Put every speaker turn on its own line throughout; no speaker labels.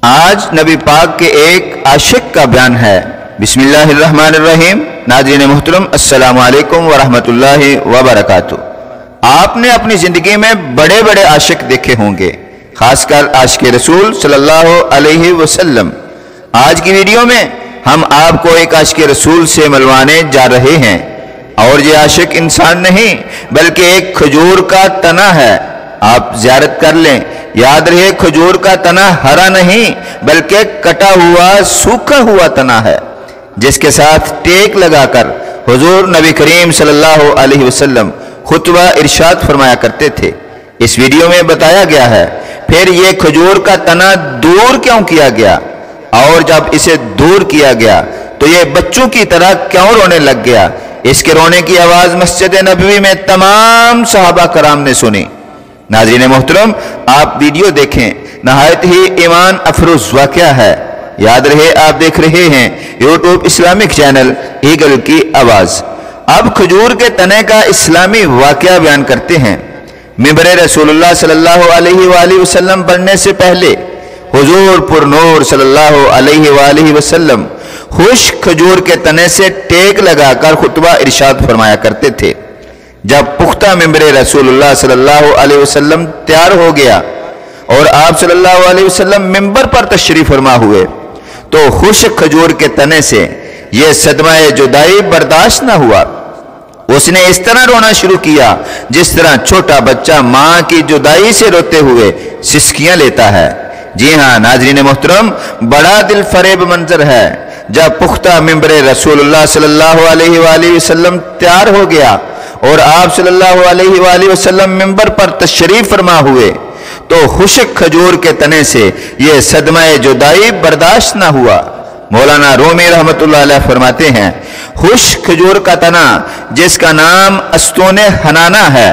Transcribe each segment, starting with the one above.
آج نبی پاک کے ایک عاشق کا بیان ہے۔ بسم اللہ الرحمن الرحیم۔ ناظرین محترم، السلام علیکم ورحمۃ اللہ وبرکاتہ۔ آپ نے اپنی زندگی میں بڑے بڑے عاشق دیکھے ہوں گے، خاص کر عاشق رسول صلی اللہ علیہ وسلم۔ آج کی ویڈیو میں ہم آپ کو ایک عاشق رسول سے ملوانے جا رہے ہیں، اور یہ عاشق انسان نہیں بلکہ ایک کھجور کا تنا ہے۔ آپ زیارت کر لیں، یاد رہے کھجور کا تنا ہرا نہیں بلکہ کٹا ہوا سوکھا ہوا تنا ہے، جس کے ساتھ ٹیک لگا کر حضور نبی کریم صلی اللہ علیہ وسلم خطبہ ارشاد فرمایا کرتے تھے۔ اس ویڈیو میں بتایا گیا ہے پھر یہ کھجور کا تنا دور کیوں کیا گیا، اور جب اسے دور کیا گیا تو یہ بچوں کی طرح کیوں رونے لگ گیا۔ اس کے رونے کی آواز مسجد نبوی میں تمام صحابہ کرام نے سنی۔ ناظرین محترم، آپ ویڈیو دیکھیں، نہایت ہی ایمان افروز واقعہ ہے۔ یاد رہے آپ دیکھ رہے ہیں یوٹیوب اسلامک چینل ایگل کی آواز۔ اب کھجور کے تنے کا اسلامی واقعہ بیان کرتے ہیں۔ ممبر رسول اللہ صلی اللہ علیہ وآلہ وسلم بننے سے پہلے حضور پر نور صلی اللہ علیہ وآلہ وسلم خشک کھجور کے تنے سے ٹیک لگا کر خطبہ ارشاد فرمایا کرتے تھے۔ جب پختہ ممبر رسول اللہ صلی اللہ علیہ وسلم تیار ہو گیا اور آپ صلی اللہ علیہ وسلم ممبر پر تشریف فرما ہوئے تو خشک کھجور کے تنے سے یہ صدمہ جدائی برداشت نہ ہوا۔ اس نے اس طرح رونا شروع کیا جس طرح چھوٹا بچہ ماں کی جدائی سے روتے ہوئے سسکیاں لیتا ہے۔ جی ہاں ناظرین محترم، بڑا دل فریب منظر ہے۔ جب پختہ ممبر رسول اللہ صلی اللہ علیہ وآلہ وسلم تیار ہو گیا اور آپ صلی اللہ علیہ وآلہ وسلم ممبر پر تشریف فرما ہوئے تو خشک کھجور کے تنے سے یہ صدمہ جدائی برداشت نہ ہوا۔ مولانا رومی رحمت اللہ علیہ فرماتے ہیں، خشک کھجور کا تنا جس کا نام استون حنانہ ہے،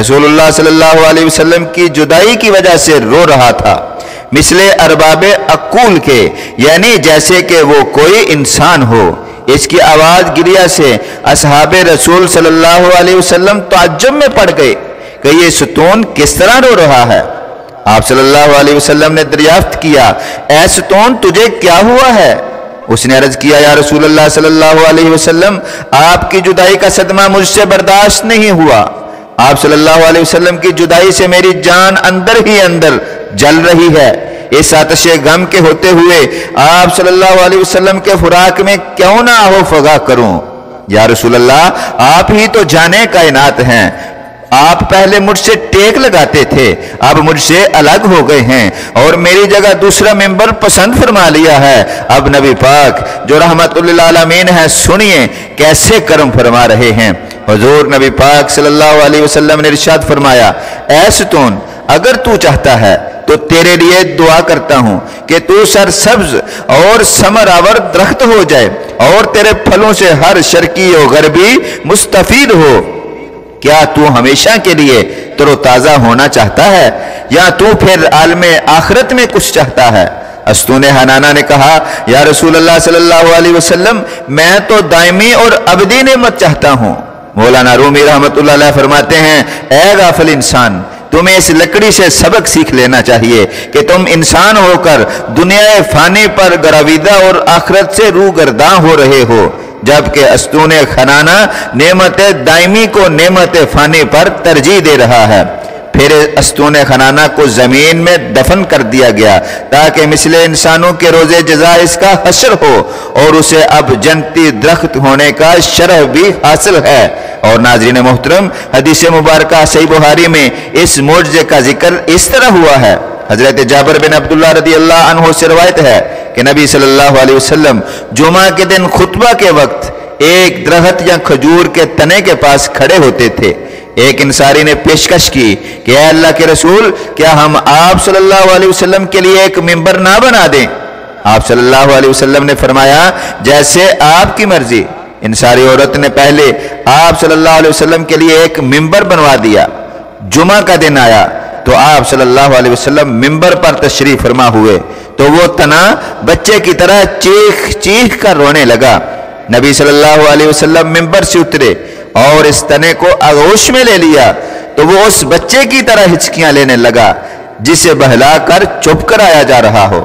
رسول اللہ صلی اللہ علیہ وسلم کی جدائی کی وجہ سے رو رہا تھا، مثل ارباب عقول کے، یعنی جیسے کہ وہ کوئی انسان ہو۔ اس کی آواز گریہ سے اصحاب رسول صلی اللہ علیہ وسلم تعجب میں پڑ گئے کہ یہ ستون کس طرح رو رہا ہے۔ آپ صلی اللہ علیہ وسلم نے دریافت کیا، اے ستون تجھے کیا ہوا ہے؟ اس نے عرض کیا، یا رسول اللہ صلی اللہ علیہ وسلم، آپ کی جدائی کا صدمہ مجھ سے برداشت نہیں ہوا۔ آپ صلی اللہ علیہ وسلم کی جدائی سے میری جان اندر ہی اندر جل رہی ہے۔ اس آتش غم کے ہوتے ہوئے آپ صلی اللہ علیہ وسلم کے فراق میں کیوں نہ آہو فغا کروں؟ یا رسول اللہ، آپ ہی تو جانے کائنات ہیں، آپ پہلے مجھ سے ٹیک لگاتے تھے، اب مجھ سے الگ ہو گئے ہیں اور میری جگہ دوسرا ممبر پسند فرما لیا ہے۔ اب نبی پاک جو رحمت للعالمین ہے، سنیے کیسے کرم فرما رہے ہیں۔ حضور نبی پاک صلی اللہ علیہ وسلم نے ارشاد فرمایا، اے ستون، اگر تو چاہتا ہے تو تیرے لیے دعا کرتا ہوں کہ تو سرسبز اور ثمر آور درخت ہو جائے اور تیرے پھلوں سے ہر شرقی و غربی مستفید ہو۔ کیا تو ہمیشہ کے لیے تر و تازہ ہونا چاہتا ہے یا تو پھر عالم آخرت میں کچھ چاہتا ہے؟ استون حنانہ نے کہا، یا رسول اللہ صلی اللہ علیہ وسلم، میں تو دائمی اور ابدی نعمت چاہتا ہوں۔ مولانا رومی رحمت اللہ علیہ فرماتے ہیں، اے غافل انسان، تمہیں اس لکڑی سے سبق سیکھ لینا چاہیے کہ تم انسان ہو کر دنیا فانی پر گراویدہ اور آخرت سے روگرداں ہو رہے ہو، جبکہ استون حنانہ نعمت دائمی کو نعمت فانی پر ترجیح دے رہا ہے۔ پھر استون حنانہ کو زمین میں دفن کر دیا گیا تاکہ مثل انسانوں کے روز جزا اس کا حشر ہو، اور اسے اب جنتی درخت ہونے کا شرف بھی حاصل ہے۔ اور ناظرین محترم، حدیث مبارکہ صحیح بخاری میں اس معجزے کا ذکر اس طرح ہوا ہے۔ حضرت جابر بن عبداللہ رضی اللہ عنہ سے روایت ہے کہ نبی صلی اللہ علیہ وسلم جمعہ کے دن خطبہ کے وقت ایک درخت یا کھجور کے تنے کے پاس کھڑے ہوتے تھے۔ ایک انصاری نے پیشکش کی کہ اے اللہ کے رسول، کیا ہم آپ صلی اللہ علیہ وسلم کے لیے ایک ممبر نہ بنا دیں؟ آپ صلی اللہ علیہ وسلم نے فرمایا، جیسے آپ کی مرضی۔ انصاری عورت نے پہلے آپ صلی اللہ علیہ وسلم کے لیے ایک ممبر بنوا دیا۔ جمعہ کا دن آیا تو آپ صلی اللہ علیہ وسلم ممبر پر تشریف فرما ہوئے تو وہ تنا بچے کی طرح چیخ چیخ کر رونے لگا۔ نبی صلی اللہ علیہ وسلم ممبر سے اترے اور اس تنے کو آغوش میں لے لیا تو وہ اس بچے کی طرح ہچکیاں لینے لگا جسے بہلا کر چپ کرایا جا رہا ہو۔